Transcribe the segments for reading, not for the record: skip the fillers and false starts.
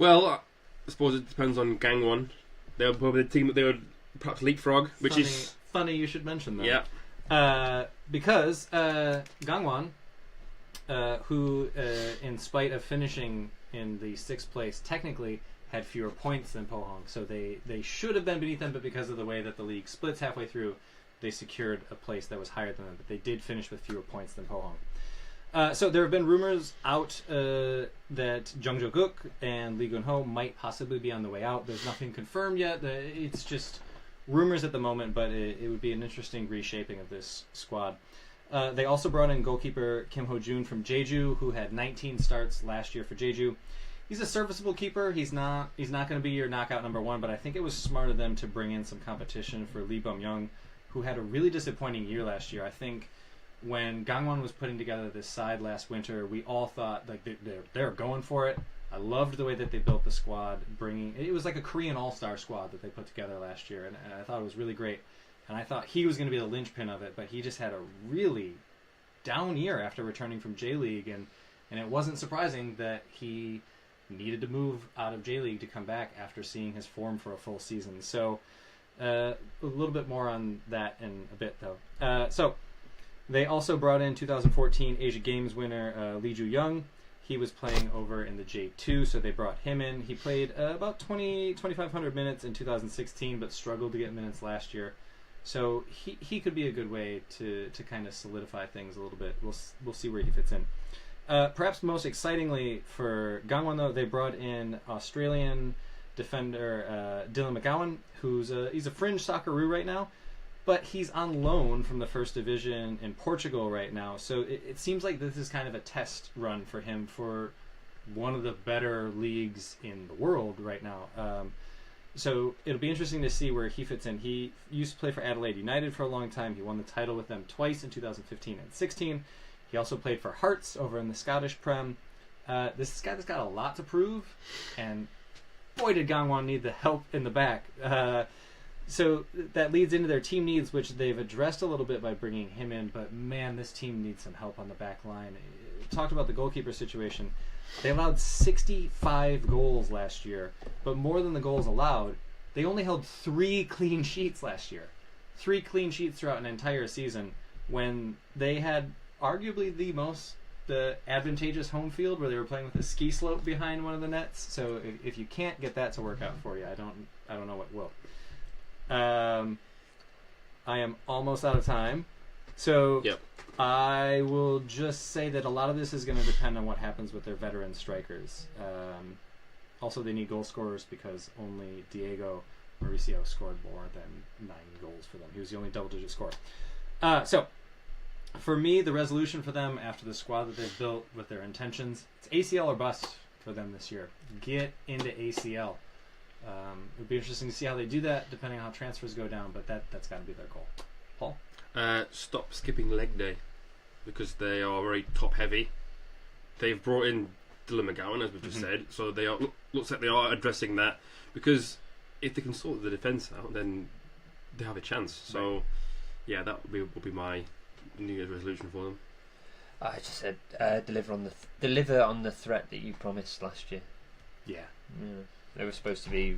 Well, I suppose it depends on Gangwon. They're probably the team that they would perhaps leapfrog, which is funny. You should mention that. Yeah. Because Gangwon, who in spite of finishing in the 6th place, technically had fewer points than Pohang, so they should have been beneath them, but because of the way that the league splits halfway through, they secured a place that was higher than them, but they did finish with fewer points than Pohang. So there have been rumors out that Jung Jo-guk and Lee Gun-ho might possibly be on the way out. There's nothing confirmed yet. It's just rumors at the moment, but it would be an interesting reshaping of this squad. They also brought in goalkeeper Kim Ho-jun from Jeju, who had 19 starts last year for Jeju. He's a serviceable keeper. He's not going to be your knockout number one, but I think it was smart of them to bring in some competition for Lee Bum-young, who had a really disappointing year last year. I think when Gangwon was putting together this side last winter, we all thought like they're going for it. I loved the way that they built the squad, it was like a Korean all-star squad that they put together last year, and I thought it was really great. And I thought he was going to be the linchpin of it, but he just had a really down year after returning from J-League, and it wasn't surprising that he needed to move out of J-League to come back after seeing his form for a full season. So a little bit more on that in a bit, though. So they also brought in 2014 Asia Games winner Lee Ju-young. He was playing over in the J2, so they brought him in. He played about 2,500 minutes in 2016, but struggled to get minutes last year. So he could be a good way to kind of solidify things a little bit. We'll see where he fits in. Perhaps most excitingly for Gangwon, though, they brought in Australian defender Dylan McGowan, he's a fringe Socceroo right now, but he's on loan from the first division in Portugal right now. So it seems like this is kind of a test run for him for one of the better leagues in the world right now. So it'll be interesting to see where he fits in. He used to play for Adelaide United for a long time. He won the title with them twice in 2015 and 16. He also played for Hearts over in the Scottish Prem. This guy has got a lot to prove, and boy did Gangwon need the help in the back. So that leads into their team needs, which they've addressed a little bit by bringing him in, but man, this team needs some help on the back line. Talked about the goalkeeper situation. They allowed 65 goals last year, but more than the goals allowed, they only held 3 clean sheets last year. 3 clean sheets throughout an entire season when they had arguably the advantageous home field where they were playing with a ski slope behind one of the nets. So if you can't get that to work out for you, I don't know what will. I am almost out of time. So yep. I will just say that a lot of this is going to depend on what happens with their veteran strikers. Also, they need goal scorers because only Diego Mauricio scored more than 9 goals for them. He was the only double-digit scorer. So, for me, the resolution for them after the squad that they've built with their intentions, it's ACL or bust for them this year. Get into ACL. It would be interesting to see how they do that, depending on how transfers go down, but that's got to be their goal. Paul? Stop skipping leg day, because they are very top heavy. They've brought in Dylan McGowan, as we've just said, so they are looks like they are addressing that, because if they can sort the defence out, then they have a chance. So yeah, that will be my New Year's resolution for them. I just said deliver on the threat that you promised last year. Yeah. There was supposed to be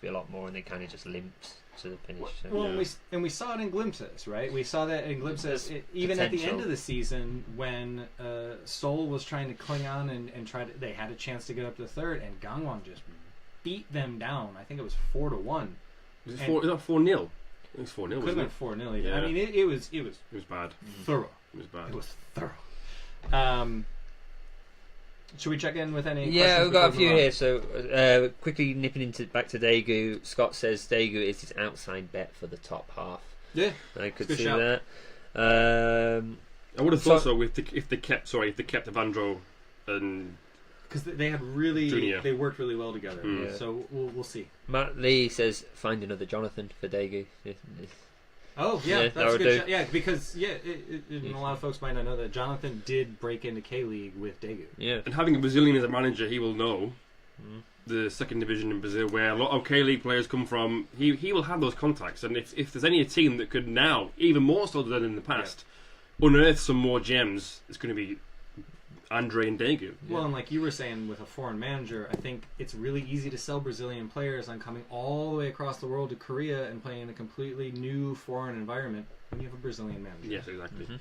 a lot more, and they kind of just limped to the finish. So. Well, we saw it in glimpses, right? We saw that in glimpses, even at the end of the season when Seoul was trying to cling on and they had a chance to get up to the third, and Gangwon just beat them down. I think it was 4-1. Was it 4-0? It was 4-0. Could have been 4-0. Yeah. I mean, it was bad. Thorough. It was bad. It was thorough. Should we check in with any questions? Yeah, we've got a few here. So quickly nipping back to Daegu. Scott says Daegu is his outside bet for the top half. Yeah, I could see shout. that. I would have thought so if they kept Evandro and because they had Junior. they worked really well together. Yeah. So we'll see. Matt Lee says find another Jonathan for Daegu. Oh yeah, that's a good. Yeah, because a lot of folks might not know that Jonathan did break into K-League with Daegu. Yeah, and having a Brazilian as a manager, he will know the second division in Brazil, where a lot of K-League players come from. He will have those contacts, and if there's any team that could now, even more so than in the past, unearth some more gems, it's going to be Andre and Daegu. Well, and like you were saying, with a foreign manager, I think it's really easy to sell Brazilian players on coming all the way across the world to Korea and playing in a completely new foreign environment when you have a Brazilian manager. Yes, exactly.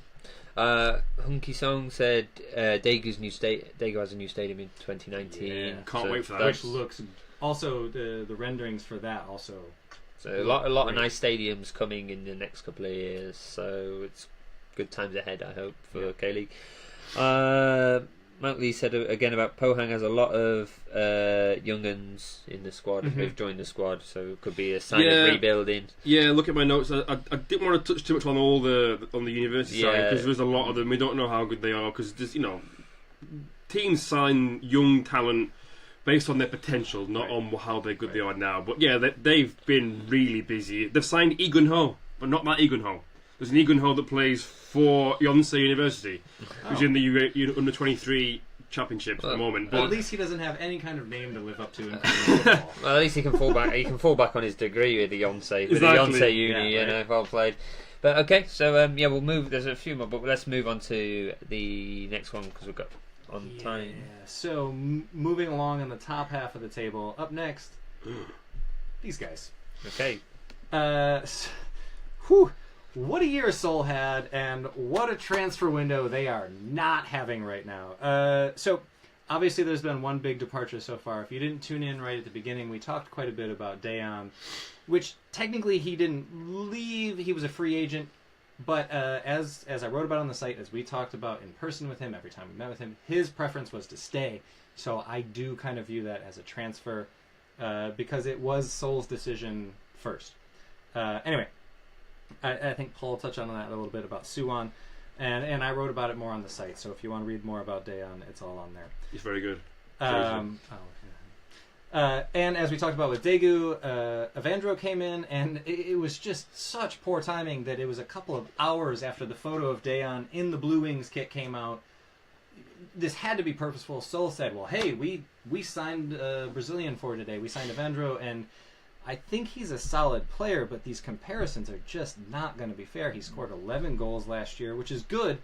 Hunky Song said Daegu has a new stadium in 2019. Yeah, can't wait for that. Which looks also the renderings for that also. So a lot of nice stadiums coming in the next couple of years. So it's good times ahead, I hope, for K-League. Mount Lee said again about Pohang has a lot of young uns in the squad. They've joined the squad, so it could be a sign of rebuilding. Yeah, look at my notes. I didn't want to touch too much on the university side because there's a lot of them. We don't know how good they are because teams sign young talent based on their potential, not on how good they are now. But yeah, they've been really busy. They've signed Lee Gun-ho, but not that Lee Gun-ho. There's an Lee Gun-ho that plays for Yonsei University, who's in the under-23 championship at the moment. But at least he doesn't have any kind of name to live up to in football. Well, at least he can fall back. He can fall back on his degree with the Yonsei, with the Yonsei Uni. Well played. But okay, so we'll move. There's a few more, but let's move on to the next one because we've got on time. So moving along in the top half of the table, up next, these guys. Okay. What a year Seoul had, and what a transfer window they are not having right now. So, obviously there's been one big departure so far. If you didn't tune in right at the beginning, we talked quite a bit about Daeon, which technically he didn't leave. He was a free agent, but as I wrote about on the site, as we talked about in person with him, every time we met with him, his preference was to stay. So I do kind of view that as a transfer because it was Seoul's decision first. Anyway. I think Paul touched on that a little bit about Suwon, and I wrote about it more on the site. So if you want to read more about Daeon, it's all on there. He's very good. And as we talked about with Daegu, Evandro came in, and it was just such poor timing that it was a couple of hours after the photo of Daeon in the Blue Wings kit came out. This had to be purposeful. Seoul said, well, hey, we signed a Brazilian for today. We signed Evandro, and I think he's a solid player, but these comparisons are just not going to be fair. He scored 11 goals last year, which is good,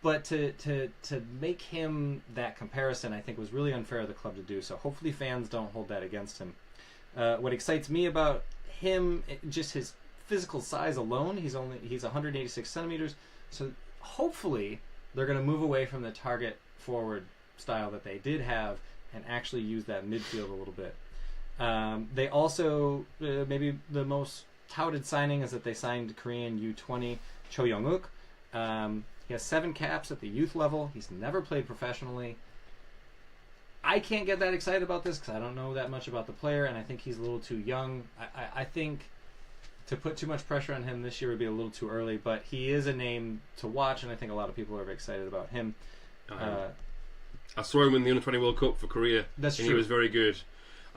but to make him that comparison, I think was really unfair of the club to do. So hopefully fans don't hold that against him. What excites me about him, just his physical size alone, he's 186 centimeters. So hopefully they're going to move away from the target forward style that they did have and actually use that midfield a little bit. They also, maybe the most touted signing is that they signed Korean U20 Cho Young-uk. He has 7 caps at the youth level. He's never played professionally. I can't get that excited about this because I don't know that much about the player, and I think he's a little too young. I think to put too much pressure on him this year would be a little too early, but he is a name to watch, and I think a lot of people are very excited about him. I saw him in the Under-20 World Cup for Korea, and he was very good.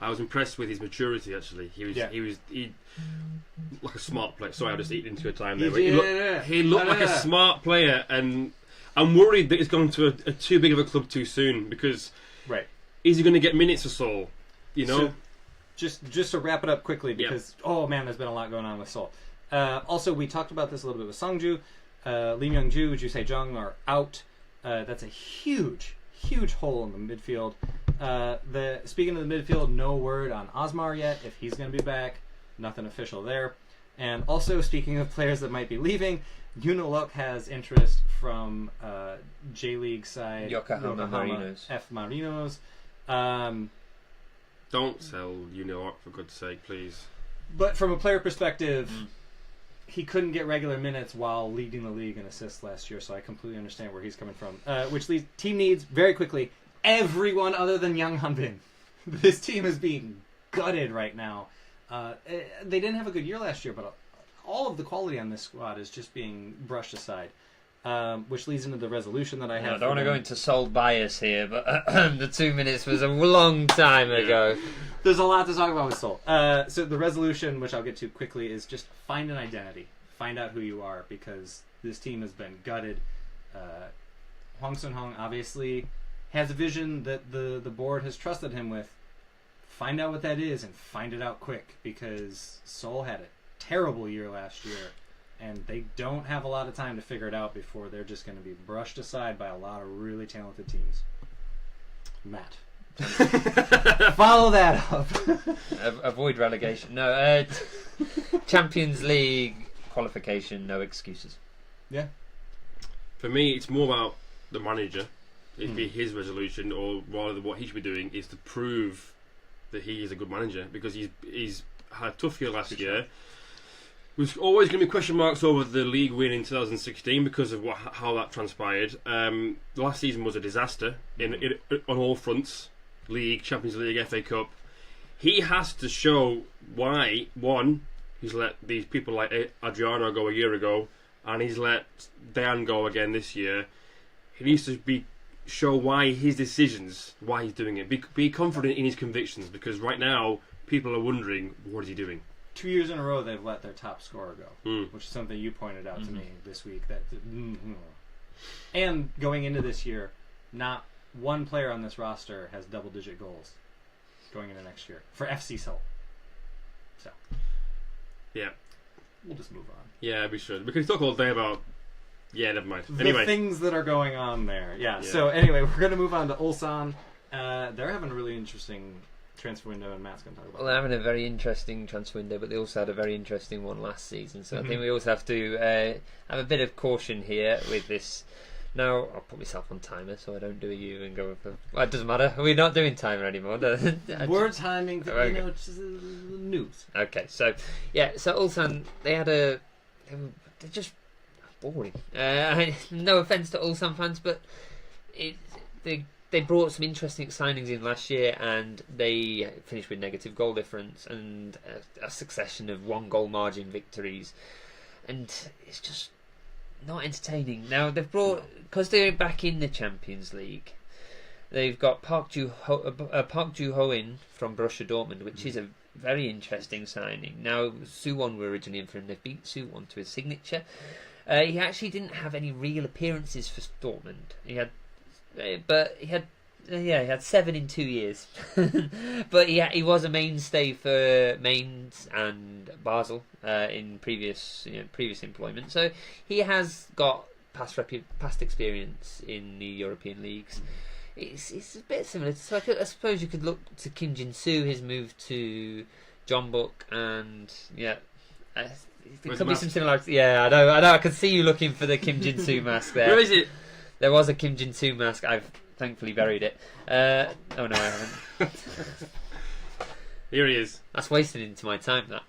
I was impressed with his maturity. Actually, he like a smart player. Sorry, I just eaten into a time there. He looked like a smart player, and I'm worried that he's gone to a too big of a club too soon because is he going to get minutes for Seoul? So, just to wrap it up quickly because oh man, there's been a lot going on with Seoul. Also, we talked about this a little bit with Sungju, Lee Myung-ju, Ju Se-jung are out. That's a huge hole in the midfield. Speaking of the midfield, no word on Osmar yet, if he's going to be back. Nothing official there. And also, speaking of players that might be leaving, Unilok has interest from J-League side Yokohama Marinos. F. Marinos. Don't sell Unilok, for God's sake, please. But from a player perspective, he couldn't get regular minutes while leading the league in assists last year, so I completely understand where he's coming from. Which leads team needs, very quickly, everyone other than Young Hanbin. This team is being gutted right now. They didn't have a good year last year, but all of the quality on this squad is just being brushed aside. Which leads into the resolution that I have. I don't want to go into Seoul bias here, but the 2 minutes was a long time ago. There's a lot to talk about with Seoul. So the resolution, which I'll get to quickly, is just find an identity. Find out who you are, because this team has been gutted. Hwang Sun-hong obviously has a vision that the board has trusted him with. Find out what that is and find it out quick, because Seoul had a terrible year last year, and they don't have a lot of time to figure it out before they're just going to be brushed aside by a lot of really talented teams. Matt. Follow that up. Avoid relegation. No, Champions League qualification, no excuses. Yeah. For me, it's more about the manager. It'd be his resolution, or rather what he should be doing is to prove that he is a good manager, because he's had a tough year last year. There's always going to be question marks over the league win in 2016 because of how that transpired. Last season was a disaster on all fronts. League, Champions League, FA Cup. He has to show why, one, he's let these people like Adriano go a year ago, and he's let Dan go again this year. He needs to show why his decisions, why he's doing it. Be confident in his convictions, because right now people are wondering, what is he doing? 2 years in a row they've let their top scorer go, which is something you pointed out to me this week. And going into this year, not one player on this roster has double-digit goals going into next year for FC Seoul. So, yeah, we'll just move on. Yeah, we should. We can talk all day about. Yeah, never mind. The things that are going on there. Yeah. So anyway, we're going to move on to Ulsan. They're having a really interesting transfer window, and Matt's going to talk about. Well, they're having a very interesting transfer window, but they also had a very interesting one last season. So I think we also have to have a bit of caution here with this. Now, I'll put myself on timer so I don't do a U and go for... Well, it doesn't matter. We're not doing timer anymore. We're timing, it's news. Okay, so Ulsan, they're just boring. No offence to Ulsan fans, but they brought some interesting signings in last year, and they finished with negative goal difference and a succession of 1-goal margin victories. And it's just not entertaining. Now they've brought, because they're back in the Champions League, they've got Park Ju-ho in from Borussia Dortmund, which is a very interesting signing. Now Suwon were originally in for him. They beat Suwon to his signature. He actually didn't have any real appearances for Dortmund. He had 7 in 2 years. But he was a mainstay for Mainz and Basel in previous employment. So he has got past experience in the European leagues. It's a bit similar. So I suppose you could look to Kim Jin-soo, his move to Jeonbuk, and there could be some similarities. Yeah, I know. I could see you looking for the Kim Jin-soo mask there. Where is it? There was a Kim Jin-soo mask. I've thankfully buried it. Oh no, I haven't. Here he is. That's wasted into my time, that.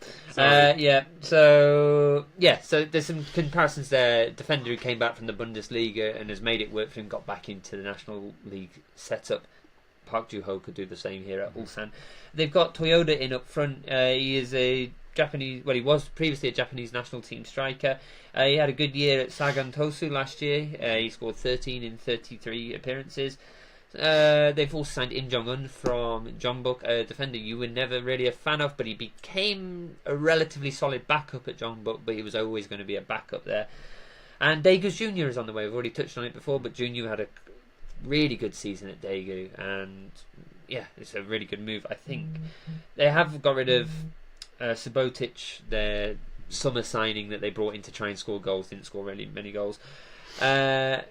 So there's some comparisons there. Defender who came back from the Bundesliga and has made it work for him, got back into the National League setup. Park Ju-ho could do the same here at Ulsan. They've got Toyoda in up front. He is a Japanese. Well, he was previously a Japanese national team striker. He had a good year at Sagan Tosu last year. He scored 13 in 33 appearances. They've also signed Im Jong-un from Jeonbuk, a defender you were never really a fan of, but he became a relatively solid backup at Jeonbuk, but he was always going to be a backup there. And Daegu's Junior is on the way. We've already touched on it before, but Junior had a really good season at Daegu, and it's a really good move, I think. They have got rid of Subotic, their summer signing that they brought in to try and score goals, didn't score really many goals. And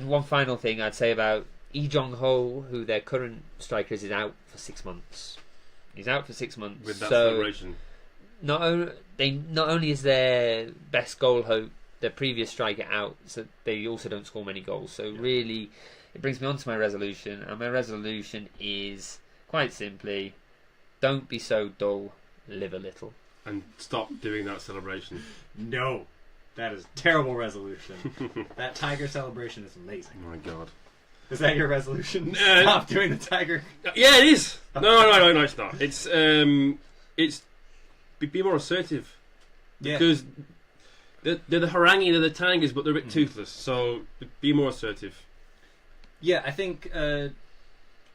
one final thing I'd say about Lee Jong-ho, who their current striker is out for 6 months. He's out for 6 months. With that celebration. Not only is their best goal hope, their previous striker, out, so they also don't score many goals. So really, it brings me on to my resolution, and my resolution is quite simply, don't be so dull, live a little. And stop doing that celebration. No. That is a terrible resolution. That tiger celebration is amazing. Oh my god. Is that your resolution? Stop doing the tiger? Yeah, it is. No, it's not. It's be more assertive. Yeah. Because they're the harangi, they're the tigers, but they're a bit toothless. So be more assertive. Yeah, I think earn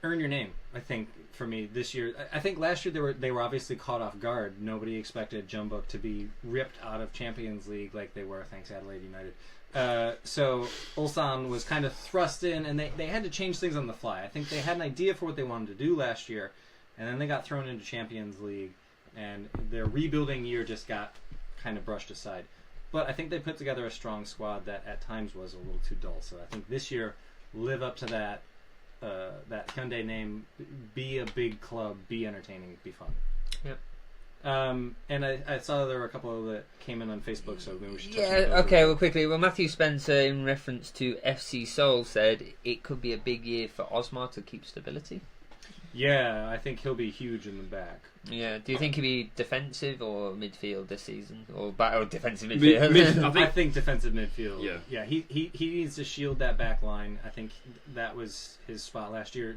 your name. I think for me this year, I think last year they were obviously caught off guard. Nobody expected Jeonbuk to be ripped out of Champions League like they were, thanks Adelaide United. So Ulsan was kind of thrust in, and they had to change things on the fly. I think they had an idea for what they wanted to do last year, and then they got thrown into Champions League, and their rebuilding year just got kind of brushed aside. but I think they put together a strong squad that at times was a little too dull. So I think this year, live up to that Hyundai name, be a big club, be entertaining, be fun. Yep. And I saw there were a couple that came in on Facebook, so maybe we should touch on Yeah, those. okay, well, quickly. Well, Matthew Spencer, in reference to FC Seoul, said it could be a big year for Osmar to keep stability. Yeah, I think he'll be huge in the back. Yeah, do you think he'll be defensive or midfield this season? Or defensive midfield? I think defensive midfield. Yeah. He needs to shield that back line. I think that was his spot last year.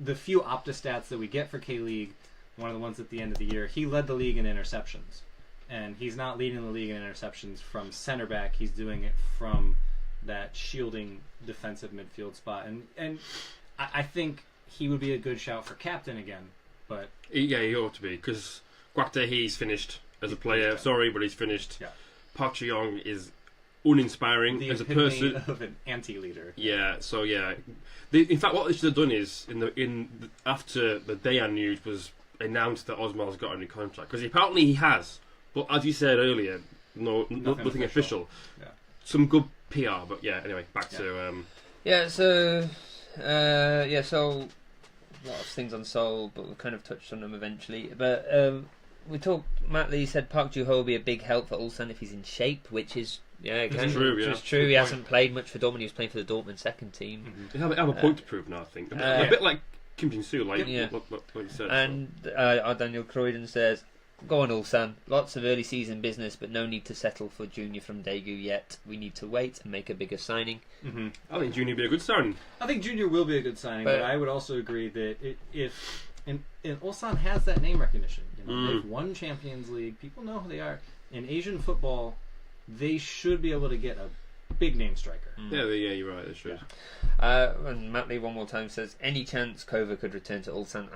The few Opta stats that we get for K-League, one of the ones at the end of the year, he led the league in interceptions. And he's not leading the league in interceptions from center back. He's doing it from that shielding defensive midfield spot. And I think he would be a good shout for captain again. But yeah, he ought to be, because Kwak Tae-hee's finished as a player. Sorry, but he's finished. Yeah. Park Ji-young is uninspiring the as a epitome person. of an anti-leader. Yeah, so yeah. In fact, what they should have done is, after the Dayan news was announced that Osmar's got a new contract, because apparently he has, but as you said earlier, nothing official. Yeah. Some good PR, but yeah. Anyway, back to So a lot of things on Seoul, but we've kind of touched on them eventually. But Matt Lee said Park Joo-ho will be a big help for Ulsan if he's in shape, which is true. Which is true. He hasn't played much for Dortmund. He was playing for the Dortmund second team. They have a point to prove now, I think. A bit like Kim Jin-soo, like what you said. And our Daniel Croydon says, go on Ulsan, lots of early season business, but no need to settle for Junior from Daegu yet. We need to wait and make a bigger signing. Mm-hmm. I think Junior would be a good signing. I think Junior will be a good signing, but I would also agree that if Ulsan has that name recognition, they've won Champions League, people know who they are. In Asian football, they should be able to get a big name striker. Yeah, you're right, they should. And Matt Lee one more time says, any chance Kova could return to Ulsan?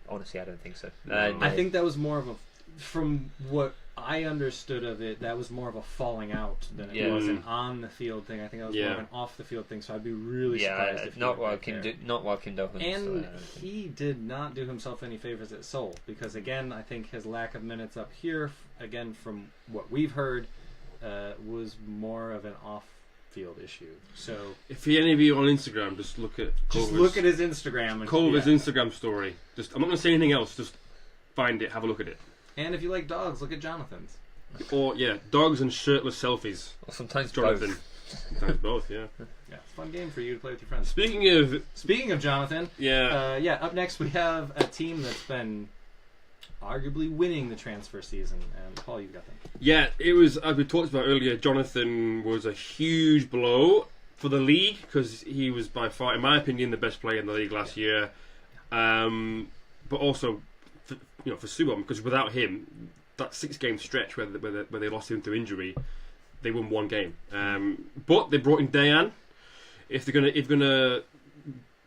Honestly, I don't think so. No. I think that was more of from what I understood of it, that was more of a falling out than it was an on the field thing. I think that was more of an off the field thing. So I'd be really surprised if not while Kim Do-hoon. And he did not do himself any favors at Seoul, because again, I think his lack of minutes up here, again from what we've heard, was more of an off field issue. So if any of you on Instagram, just look at his Instagram. Culver's Instagram story. I'm not going to say anything else. Just find it, have a look at it. And if you like dogs, look at Jonathan's. Or dogs and shirtless selfies. Or sometimes Jonathan. both. Sometimes both. Yeah. Yeah, it's a fun game for you to play with your friends. Speaking of Jonathan, up next we have a team that's been arguably winning the transfer season. And Paul, you've got them. Yeah, it was, as we talked about earlier, Jonathan was a huge blow for the league, because he was by far, in my opinion, the best player in the league last year. But also for Suwon, because without him, that 6-game stretch where they lost him through injury, they won one game. But they brought in Dayan. If they're gonna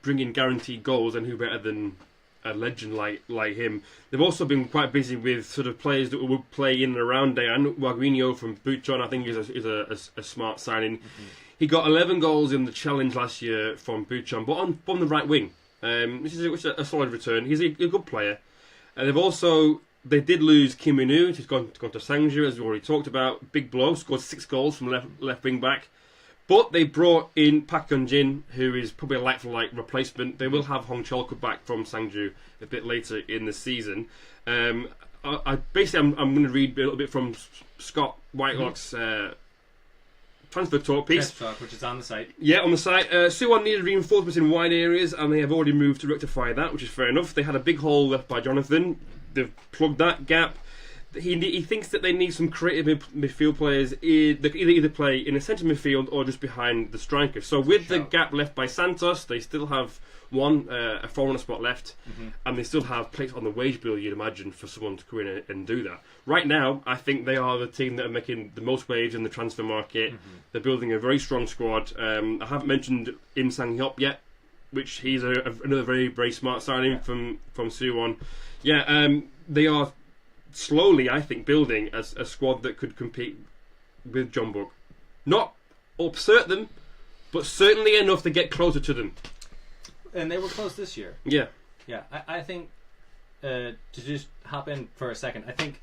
bring in guaranteed goals, then who better than a legend like him? They've also been quite busy with sort of players that will play in and around Dayan. Waguinho from Bucheon, I think, is a smart signing. Mm-hmm. He got 11 goals in the challenge last year from Bucheon, but on the right wing, which is a solid return. He's a good player. And they did lose Kim In-woo, who's gone to Sangju, as we already talked about. Big blow, scored 6 goals from left wing back. But they brought in Park Hyun-jin, who is probably a like-for-like replacement. They will have Hong Cholka back from Sangju a bit later in the season. I'm going to read a little bit from Scott Whitelock's transfer talk piece. Transfer talk, which is on the site. Yeah, on the site. Suwon needed reinforcements in wide areas, and they have already moved to rectify that, which is fair enough. They had a big hole left by Jonathan. They've plugged that gap. He thinks that they need some creative midfield players that either play in a centre midfield or just behind the striker. So with the gap left by Santos, they still have a foreigner spot left, and they still have place on the wage bill, you'd imagine, for someone to come in and do that. Right now, I think they are the team that are making the most waves in the transfer market. They're building a very strong squad. I haven't mentioned Im Sang-hyop yet, which he's another very, very smart signing from Suwon. Yeah, they are slowly, I think, building a squad that could compete with Jeonbuk. Not upset them, but certainly enough to get closer to them. And they were close this year. Yeah. Yeah, I think, to just hop in for a second, I think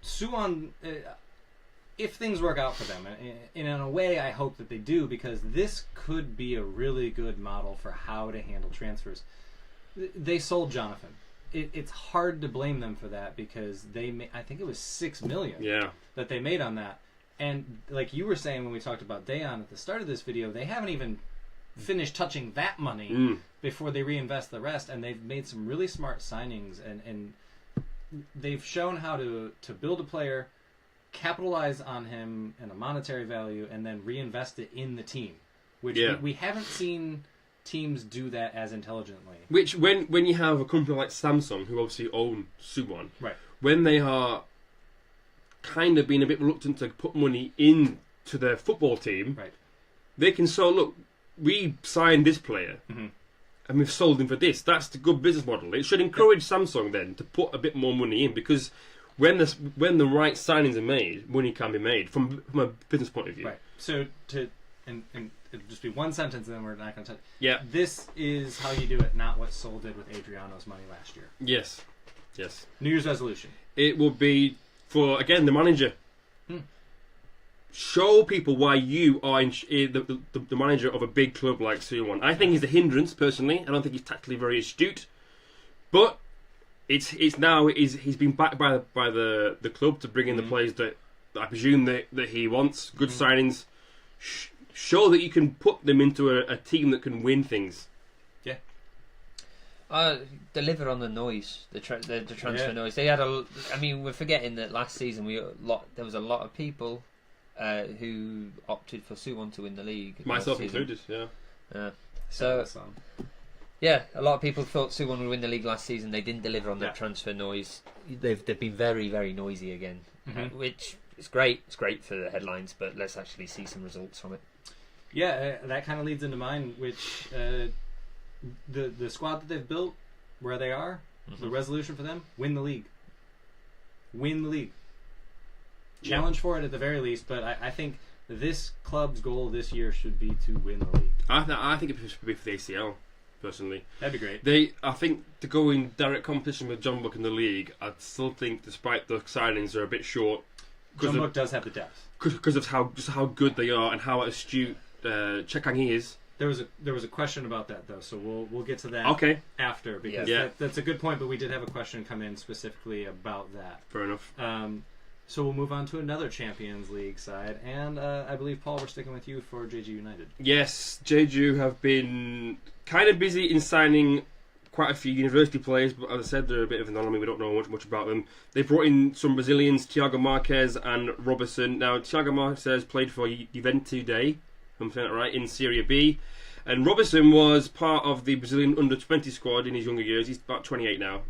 Suwon, if things work out for them, and in a way I hope that they do, because this could be a really good model for how to handle transfers. They sold Jonathan. It's hard to blame them for that, because I think it was $6 million that they made on that. And like you were saying when we talked about Dayon at the start of this video, they haven't even finished touching that money before they reinvest the rest, and they've made some really smart signings, and they've shown how to build a player, capitalize on him in a monetary value, and then reinvest it in the team, which we haven't seen teams do that as intelligently. Which, when you have a company like Samsung, who obviously own Suwon, right, when they are kind of being a bit reluctant to put money into their football team, right, they can say, look, we signed this player, and we've sold him for this. That's the good business model. It should encourage Samsung then to put a bit more money in, because when the right signings are made, money can be made from a business point of view. Right. So and it'll just be one sentence, and then we're not going to touch. Yeah. This is how you do it, not what Seoul did with Adriano's money last year. Yes. New Year's resolution. It will be for, again, the manager. Show people why you are the manager of a big club like Suwon. I think he's a hindrance, personally. I don't think he's tactically very astute, but he's been backed by the club to bring in the players that I presume that he wants. Good signings. Show that you can put them into a team that can win things. Yeah. Deliver on the noise, the transfer noise. They had we're forgetting that last season there was a lot of people who opted for Suwon to win the league. Myself included, So, a lot of people thought Suwon would win the league last season. They didn't deliver on that transfer noise. They've been very, very noisy again, which is great. It's great for the headlines, but let's actually see some results from it. Yeah, that kind of leads into mine, which the squad that they've built, where they are, the resolution for them: win the league. Win the league. Challenge for it at the very least, but I think this club's goal this year should be to win the league. I think it should be for the ACL, personally. That'd be great. I think to go in direct competition with Jeonbuk in the league, I still think, despite the signings are a bit short, Jeonbuk does have the depth because of how good they are and how astute Chekang is. There was a question about that though, so we'll get to that after, because that's a good point. But we did have a question come in specifically about that. Fair enough. So we'll move on to another Champions League side, and I believe, Paul, we're sticking with you for Jeju United. Yes, Jeju have been kind of busy in signing quite a few university players, but as I said, they're a bit of an anomaly. We don't know much about them. They brought in some Brazilians, Thiago Marques and Robertson. Now, Thiago Marques played for Juventude, if I'm saying that right, in Serie B. And Robertson was part of the Brazilian under-20 squad in his younger years. He's about 28 now.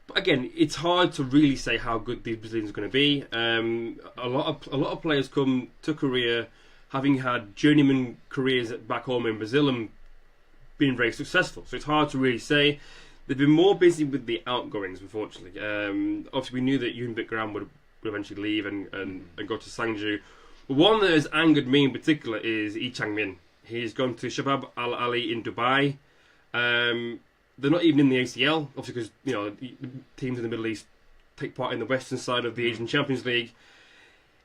But again, it's hard to really say how good these Brazilians are going to be. A lot of players come to Korea having had journeyman careers back home in Brazil and been very successful. So it's hard to really say. They've been more busy with the outgoings, unfortunately. Obviously, we knew that Yoon Bik Gram would eventually leave and go to Sangju. But one that has angered me in particular is Lee Chang-min. He's gone to Shabab Al Ali in Dubai. They're not even in the ACL, obviously, because teams in the Middle East take part in the Western side of the Asian Champions League.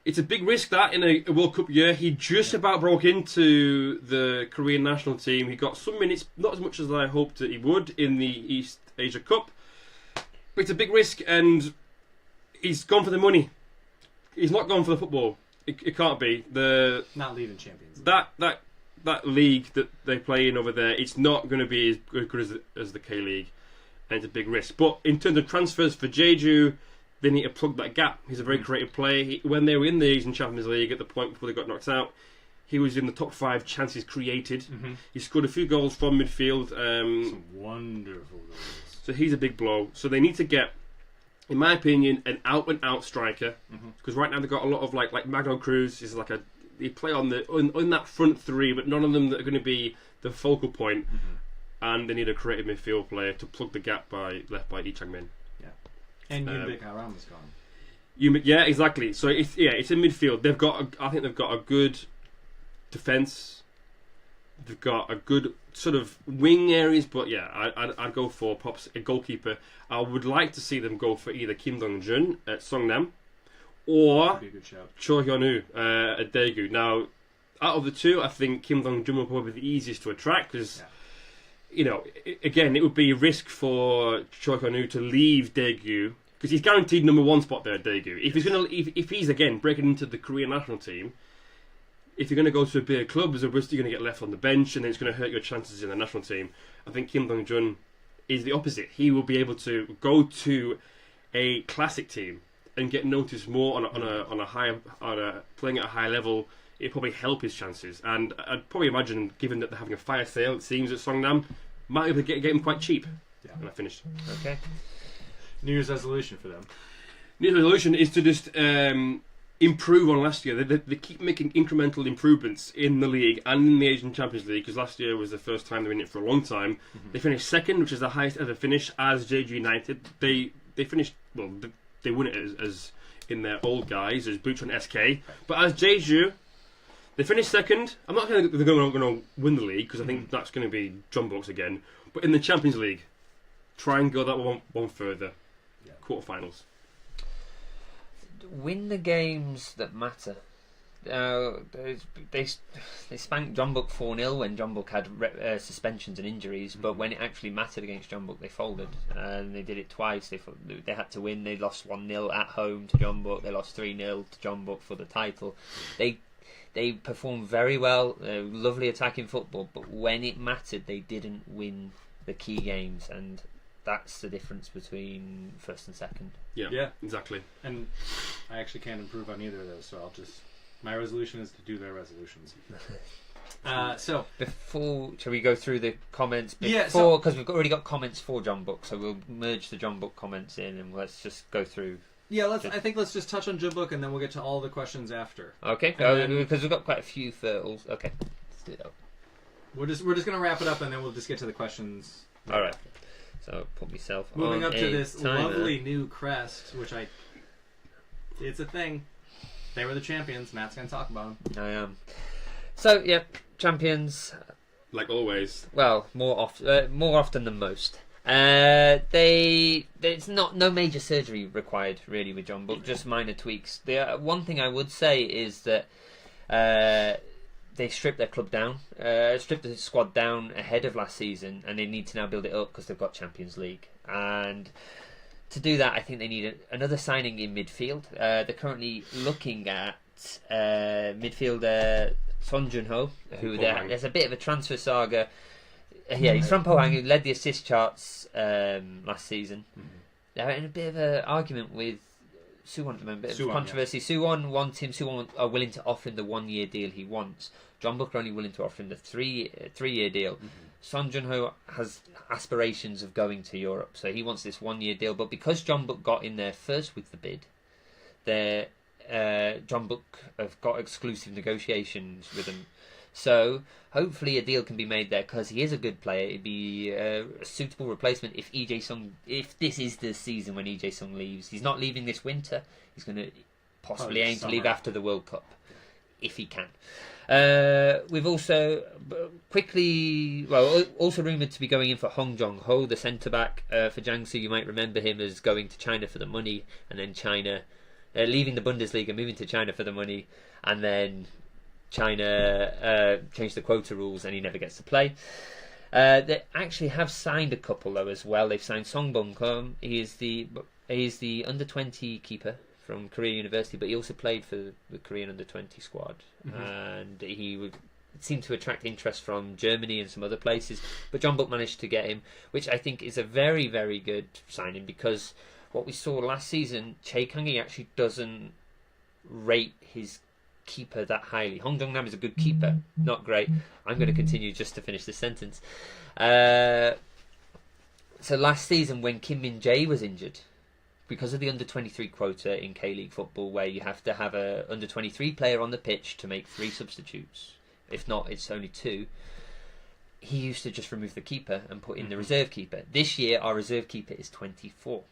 It's a big risk that in a World Cup year. He just about broke into the Korean national team. He got some minutes, not as much as I hoped that he would in the East Asia Cup. But it's a big risk, and he's gone for the money. He's not gone for the football. It can't be. Not leaving Champions League. That league that they play in over there, it's not going to be as good as the K-League, and it's a big risk. But in terms of transfers for Jeju, they need to plug that gap. He's a very creative player. When they were in the Asian Champions League at the point before they got knocked out, he was in the top 5 chances created. He scored a few goals from midfield. Some wonderful goals. So he's a big blow. So they need to get, in my opinion, an out-and-out striker. Because right now they've got a lot of like Magno Cruz is like they play on that front 3, but none of them that are going to be the focal point. And they need a creative midfield player to plug the gap left by Lee Chang-min. Yeah, and Yoon Bik Gram is gone. Yeah, exactly. So it's in midfield. I think they've got a good defence. They've got a good sort of wing areas, but yeah, I'd go for Pops a goalkeeper. I would like to see them go for either Kim Dong-jun at Songnam or That'd be a good shout. Cho Hyun-woo at Daegu. Now, out of the two, I think Kim Dong-jun will probably be the easiest to attract because, again, it would be a risk for Cho Hyun-woo to leave Daegu because he's guaranteed number one spot there at Daegu. If he's again breaking into the Korean national team, if you're going to go to a bigger club, there's a risk you're going to get left on the bench, and then it's going to hurt your chances in the national team. I think Kim Dong-jun is the opposite. He will be able to go to a classic team and get noticed more playing at a high level. It'd probably help his chances, and I'd probably imagine, given that they're having a fire sale, it seems at Songnam, might be able to get him quite cheap. Yeah. And I finished. Okay. New Year's resolution for them. New Year's resolution is to just improve on last year. They keep making incremental improvements in the league and in the Asian Champions League, because last year was the first time they were in it for a long time. Mm-hmm. They finished second, which is the highest ever finish as JG United. They finished, well, they won it as in their old guise as Bucheon SK, but as Jeju, they finished second. I'm not saying they're going to win the league because I think that's going to be Jeonbuk's again. But in the Champions League, try and go that one further. Yeah. Quarterfinals. Win the games that matter. They spanked Jeonbuk 4-0 when Jeonbuk had suspensions and injuries, but when it actually mattered against Jeonbuk, they folded, and they did it twice. They had to win. They lost 1-0 at home to Jeonbuk. They lost 3-0 to Jeonbuk for the title. They performed very well, lovely attacking football, but when it mattered, they didn't win the key games, and that's the difference between first and second. Yeah, exactly. And I actually can't improve on either of those, so my resolution is to do their resolutions. So before, shall we go through the comments? Yeah, because we've already got comments for Jeonbuk, so we'll merge the Jeonbuk comments in, and let's just go through. Yeah, let's just touch on Jeonbuk, and then we'll get to all the questions after. Okay, because we've got quite a few hurdles. Okay, let's do that. We're just gonna wrap it up, and then we'll just get to the questions. All right. So put myself moving on up to this timer. lovely new crest, which it's a thing. They were the champions. Matt's gonna talk about them. I am. So yeah, champions. Like always. Well, more often than most. There's no major surgery required really with Jeonbuk, just minor tweaks. The one thing I would say is that they stripped their club down, stripped the squad down ahead of last season, and they need to now build it up because they've got Champions League. And to do that, I think they need another signing in midfield. They're currently looking at midfielder Son Jun-ho, who there's a bit of a transfer saga. Yeah, he's from Pohang, who led the assist charts last season. Mm-hmm. They're in a bit of an argument with Suwon, remember? Bit of controversy. Yeah. Suwon wants him. Suwon are willing to offer him the 1-year deal he wants. Jeonbuk are only willing to offer him the 3-year deal. Mm-hmm. Son Jun-ho has aspirations of going to Europe, so he wants this 1-year deal. But because Jeonbuk got in there first with the bid, Jeonbuk have got exclusive negotiations with him. So hopefully a deal can be made there because he is a good player. It'd be a suitable replacement if EJ Sung. If this is the season when EJ Sung leaves, he's not leaving this winter. He's going to possibly aim to leave after the World Cup, if he can. We've also also rumoured to be going in for Hong Jong-ho, the centre back for Jiangsu. You might remember him as going to China for the money, and then leaving the Bundesliga, moving to China for the money, and then China changed the quota rules and he never gets to play. They actually have signed a couple though as well. They've signed Song Bong-keum. He is the under-20 keeper from Korea University, but he also played for the Korean under-20 squad. Mm-hmm. And he seemed to attract interest from Germany and some other places. But Jeonbuk managed to get him, which I think is a very, very good signing, because what we saw last season, Chae Kang-hee actually doesn't rate his keeper that highly. Hong Jong-nam is a good keeper, not great. I'm going to continue just to finish this sentence. So last season when Kim Min-jae was injured, because of the under-23 quota in K-League football, where you have to have a under-23 player on the pitch to make 3 substitutes, if not it's only 2, he used to just remove the keeper and put in the reserve keeper. This year our reserve keeper is 24.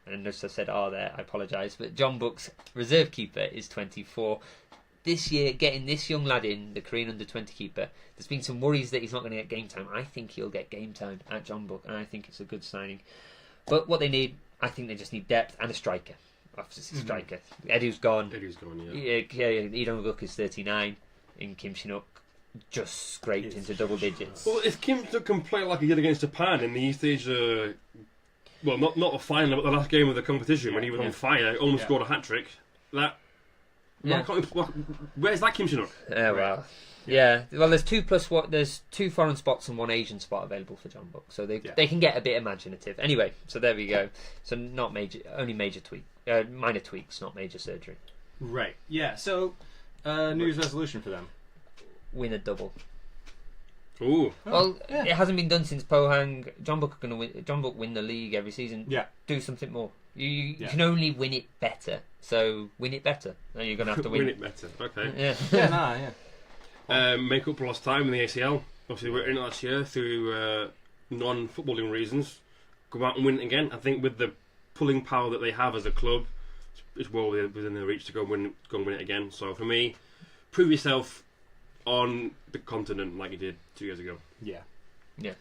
And as I said there, I apologise, but Jeonbuk's reserve keeper is 24. This year, getting this young lad in, the Korean under-20 keeper, there's been some worries that he's not going to get game time. I think he'll get game time at Jeonbuk, and I think it's a good signing. But what they need, I think they just need depth and a striker. Obviously, striker. Edu's gone. Eddie's gone, Idong Guk is 39, and Kim Shin-uk just scraped into double digits. Well, if Kim Shin-uk can play like he did against Japan in the East Asia, well, not a final, but the last game of the competition when he was on fire, almost scored a hat trick. That. Where's that Kim Shin-uk? Well. Yeah, well, there's 2+1. There's 2 foreign spots and 1 Asian spot available for Jeonbuk, so they can get a bit imaginative. Anyway, so there we go. So not major, only minor tweaks, not major surgery. Right. Yeah. So, New Year's resolution for them: win a double. Ooh. Well, it hasn't been done since Pohang. Jeonbuk are going to win. Jeonbuk win the league every season. Yeah. Do something more. You can only win it better. So win it better. Now you're going to have to win. Win it better. Okay. Yeah. Make up for lost time in the ACL. Obviously, we're in it last year through non-footballing reasons. Go out and win it again. I think with the pulling power that they have as a club, it's well within their reach to go and win it again. So for me, prove yourself on the continent like you did 2 years ago. Yeah,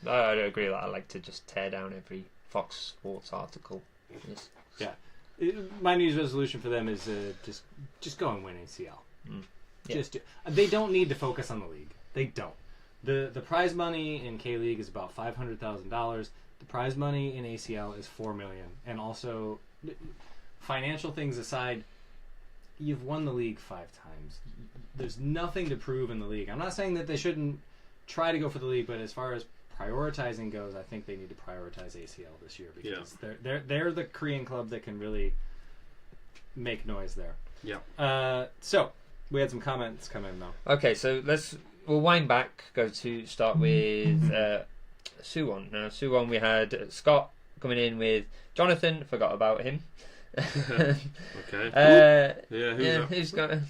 I agree with that. I like to just tear down every Fox Sports article. My New Year's resolution for them is just go and win ACL. Yeah. They don't need to focus on the league. They don't. The prize money in K League is about $500,000. The prize money in ACL is $4 million. And also, financial things aside, you've won the league 5 times. There's nothing to prove in the league. I'm not saying that they shouldn't try to go for the league, but as far as prioritizing goes, I think they need to prioritize ACL this year because they're the Korean club that can really make noise there. Yeah. So. We had some comments come in though. Okay, so we'll wind back. Go to start with Suwon. Now Suwon, we had Scott coming in with Jonathan. Forgot about him. Okay. Who's got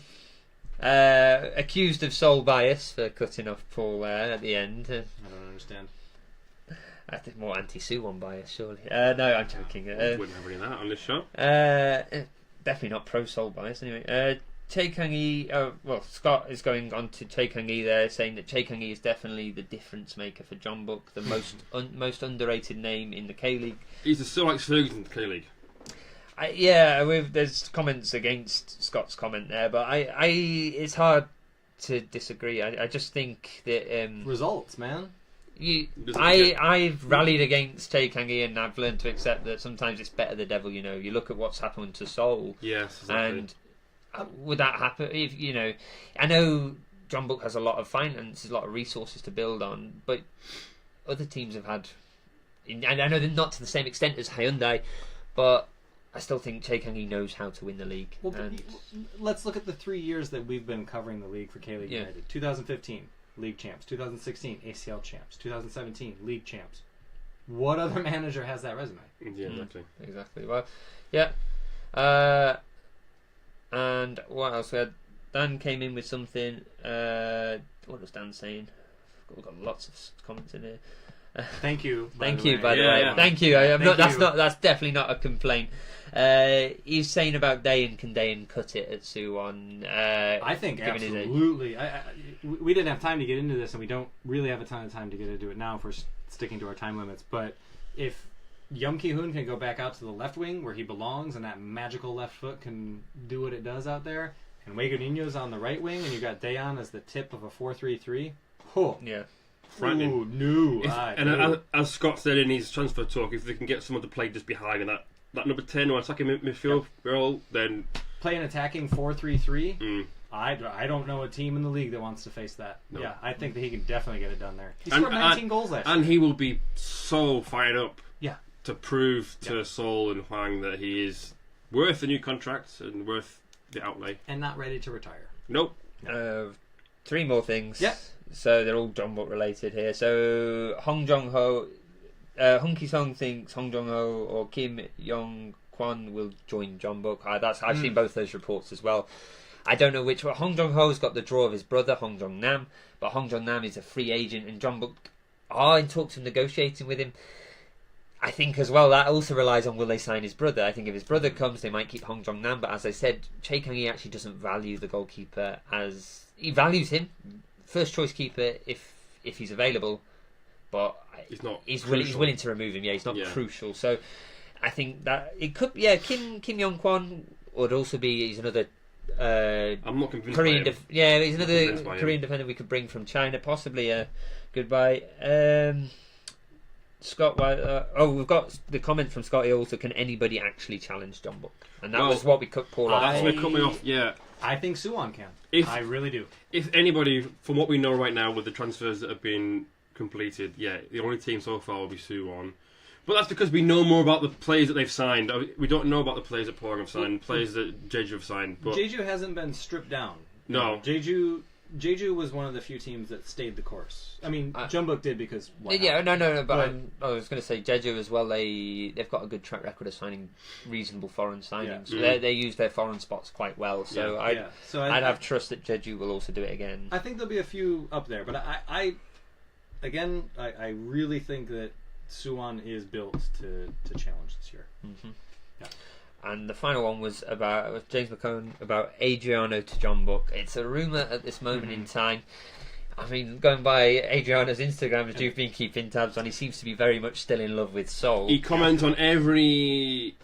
accused of soul bias for cutting off Paul there at the end. I don't understand. I think more anti-Suwon bias, surely. No, I'm joking. Wouldn't have any of that on this show. Definitely not pro soul bias. Anyway. Chae Kang-hee, Scott is going on to Chae Kang-hee there, saying that Chae Kang-hee is definitely the difference maker for Jeonbuk, the most underrated name in the K League. He's the Sir Alex Ferguson of the K League. There's comments against Scott's comment there, but it's hard to disagree. I just think that results, man. I've rallied against Chae Kang-hee, and I've learned to accept that sometimes it's better the devil. You look at what's happened to Seoul. Yes, exactly. And would that happen if I know Jeonbuk has a lot of finances, a lot of resources to build on, but other teams have had, and I know they're not to the same extent as Hyundai, but I still think Chae Kang-hee knows how to win the league. Well, let's look at the 3 years that we've been covering the league for K League United. 2015 league champs, 2016 ACL champs, 2017 league champs. What other manager has that resume? Yeah, exactly. Well, yeah. And what else? We had Dan came in with something. What was Dan saying? We've got lots of comments in here. Thank you. Thank you, by the way. Thank you. That's definitely not a complaint. He's saying about Dayan. Can Dayan cut it at Suwon? I think absolutely. We didn't have time to get into this, and we don't really have a ton of time to get into it now if we're sticking to our time limits. But if Yeom Ki-hoon can go back out to the left wing where he belongs, and that magical left foot can do what it does out there, and Wego Nino's on the right wing, and you got Dayan as the tip of a 4-3-3. Oh, yeah. Frightening. Ooh, no. As Scott said in his transfer talk, if they can get someone to play just behind in that number 10 or attacking midfield role, then play an attacking 4-3-3. I don't know a team in the league that wants to face that. No. Yeah, I think that he can definitely get it done there. He scored 19 goals last year. And he will be so fired up. Yeah. To prove to Seoul and Hwang that he is worth a new contract and worth the outlay. And not ready to retire. Nope. 3 more things. Yeah. So they're all Jeonbuk related here. So Hong Jong-ho, Hong Ki-sung thinks Hong Jong-ho or Kim Yong-kwon will join Jeonbuk. I've seen both those reports as well. I don't know which one. Hong Jong-ho's got the draw of his brother, Hong Jong-nam, but Hong Jong-nam is a free agent, and Jeonbuk are in talks of negotiating with him. I think as well that also relies on will they sign his brother. I think if his brother comes, they might keep Hong Jong-nam. But as I said, Chae Kang-hee actually doesn't value the goalkeeper as he values him, first choice keeper if he's available. But he's not. He's willing to remove him. Yeah, he's not crucial. So I think that it could. Yeah, Kim Yong Kwon would also be. He's another. I'm not convinced. Korean. He's another by Korean defender we could bring from China. Possibly a goodbye. Scott, we've got the comment from Scotty also. Can anybody actually challenge John Book? And that was what we cut Paul off. That's what cut me off. Yeah, I think Suwon can. I really do. If anybody, from what we know right now with the transfers that have been completed, the only team so far will be Suwon. But that's because we know more about the players that they've signed. We don't know about the players that Pohang have signed, players that Jeju have signed. But Jeju hasn't been stripped down. No. Jeju was one of the few teams that stayed the course. I mean, Jeonbuk did because... No. But I was going to say Jeju as well. They've got a good track record of signing reasonable foreign signings. Yeah. They use their foreign spots quite well. So I'd have trust that Jeju will also do it again. I think there'll be a few up there, but I really think that Suwon is built to challenge this year. Mm-hmm. Yeah. And the final one was about James McCone about Adriano to John Book. It's a rumour at this moment in time. I mean, going by Adriano's Instagram, as you've been keeping tabs on, he seems to be very much still in love with Seoul. He comments on every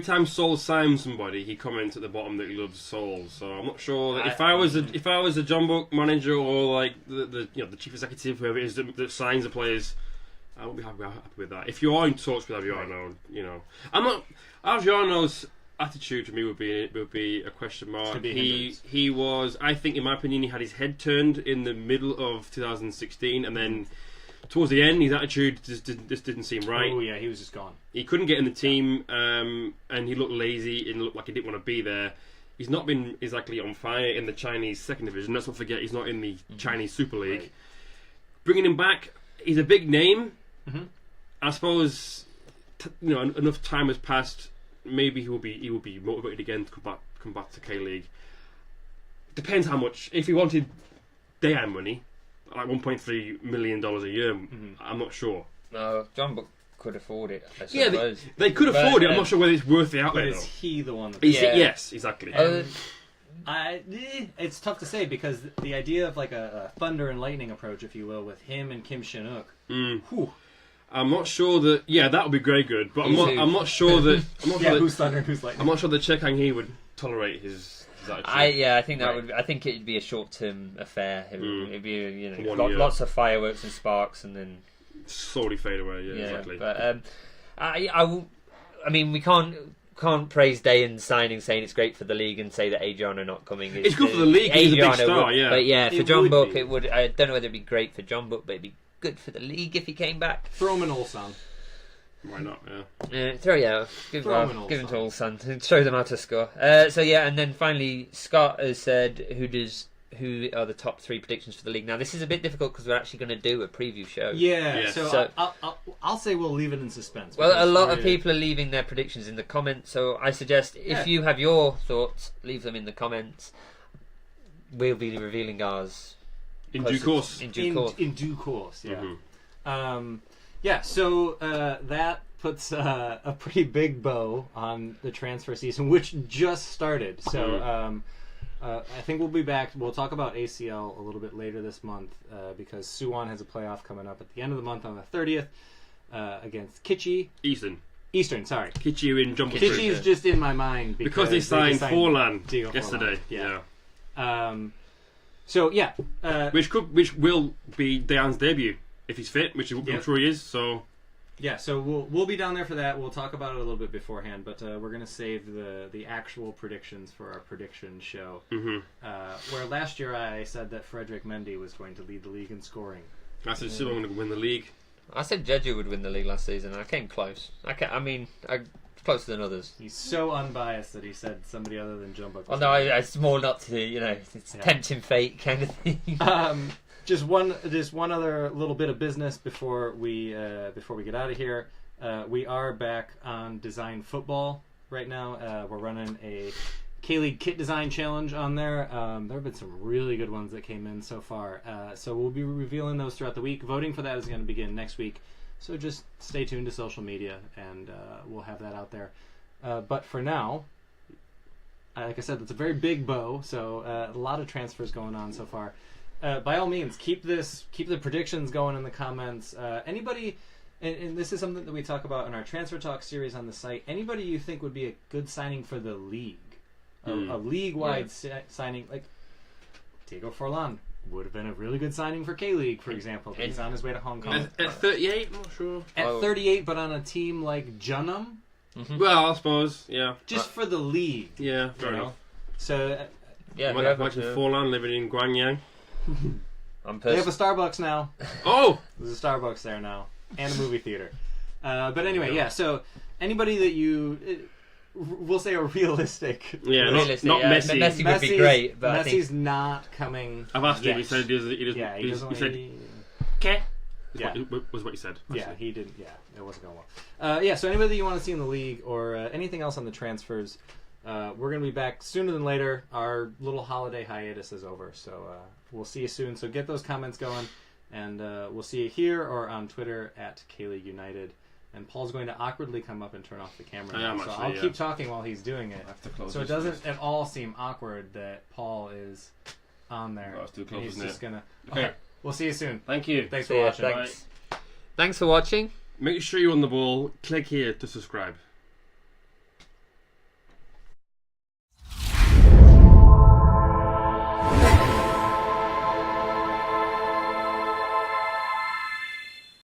time Seoul signs somebody, he comments at the bottom that he loves Seoul. So I'm not sure that if I was a John Book manager or like the chief executive, whoever it is that signs the players, I won't be happy with that. If you are in talks with Adriano, I'm not. Adriano's attitude to me would be a question mark. He was, I think, in my opinion, he had his head turned in the middle of 2016, and then towards the end, his attitude just didn't seem right. Oh yeah, he was just gone. He couldn't get in the team, and he looked lazy and looked like he didn't want to be there. He's not been exactly on fire in the Chinese second division. Let's not forget he's not in the Chinese Super League. Right. Bringing him back, he's a big name. Mm-hmm. I suppose enough time has passed. Maybe he will be motivated again to come back to K League. Depends how much. If he wanted Dayan money, like $1.3 million a year, I'm not sure. No, John Book could afford it. I suppose. They could afford it. I'm not sure whether it's worth the outlay. But is he the one? Yes, exactly. It's tough to say because the idea of like a thunder and lightning approach, if you will, with him and Kim Shin-uk. I'm not sure that. Yeah, that would be very good, but I'm not sure that. Who's thunder and who's lightning? I'm not sure that Che Kang-hee would tolerate his attitude. I think that would. I think it'd be a short-term affair. It'd be lots of fireworks and sparks, and then slowly fade away. Yeah, exactly. But I mean, we can't praise Dayan's signing, saying it's great for the league, and say that Adriano not coming. It's good for the league. He's a big star. But for John Book, it would. I don't know whether it'd be great for John Book, but it'd be good for the league if he came back. Throw him an Ulsan. Why not? Give him to Ulsan. Show them how to score. And then finally, Scott has said who are the top 3 predictions for the league. Now, this is a bit difficult because we're actually going to do a preview show. Yeah. So I'll say we'll leave it in suspense. Well, a lot of people are leaving their predictions in the comments, so I suggest if you have your thoughts, leave them in the comments. We'll be revealing ours. In due course. In due course, yeah. Mm-hmm. So that puts a pretty big bow on the transfer season, which just started. So I think we'll be back. We'll talk about ACL a little bit later this month because Suwon has a playoff coming up at the end of the month on the 30th against Kichi. Eastern, sorry. Kichi in Jumbo. Kichi is just in my mind because they signed Forlan yesterday. Yeah. Which will be Dayan's debut if he's fit, which I'm sure he is. So so we'll be down there for that. We'll talk about it a little bit beforehand, but we're gonna save the actual predictions for our prediction show. Mm-hmm. Where last year I said that Frederick Mendy was going to lead the league in scoring. I said Suwon would win the league. I said Jeju would win the league last season. I came close. I closer than others. He's so unbiased that he said somebody other than Jumbo. Oh no, it's more not to it's tempting fate kind of thing. Just one other little bit of business before we get out of here. We are back on Design Football right now. We're running a K-League kit design challenge on there. There have been some really good ones that came in so far. So we'll be revealing those throughout the week. Voting for that is going to begin next week. So just stay tuned to social media, and we'll have that out there. But for now, like I said, it's a very big bow, so a lot of transfers going on so far. By all means, keep the predictions going in the comments. Anybody and this is something that we talk about in our transfer talk series on the site. Anybody you think would be a good signing for the league, a league-wide signing, like Diego Forlan would have been a really good signing for K-League, for example. He's on his way to Hong Kong. At 38, I'm not sure. At 38, but on a team like Junham. Well, I suppose, yeah. Just for the league. Yeah, fair enough. So, imagine Forlan living in Guangyang. They have a Starbucks now. Oh! There's a Starbucks there now. And a movie theater. But anyway, yeah, so anybody that you... We'll say a realistic... Yeah, realistic, not Messi. Messi would be great, but Messi's I think... not coming. I've asked him, he said he said, "Okay." Yeah. Was what he said. Yeah, he didn't. Yeah, it wasn't going well. So anybody that you want to see in the league or anything else on the transfers, we're going to be back sooner than later. Our little holiday hiatus is over, so we'll see you soon. So get those comments going, and we'll see you here or on Twitter at KLU United. And Paul's going to awkwardly come up and turn off the camera now, so I'll keep talking while he's doing it. So it doesn't at all seem awkward that Paul is on there. Well, too close, he's just going to... Okay. We'll see you soon. Thank you. Thanks for watching. Thanks for watching. Make sure you're on the ball. Click here to subscribe.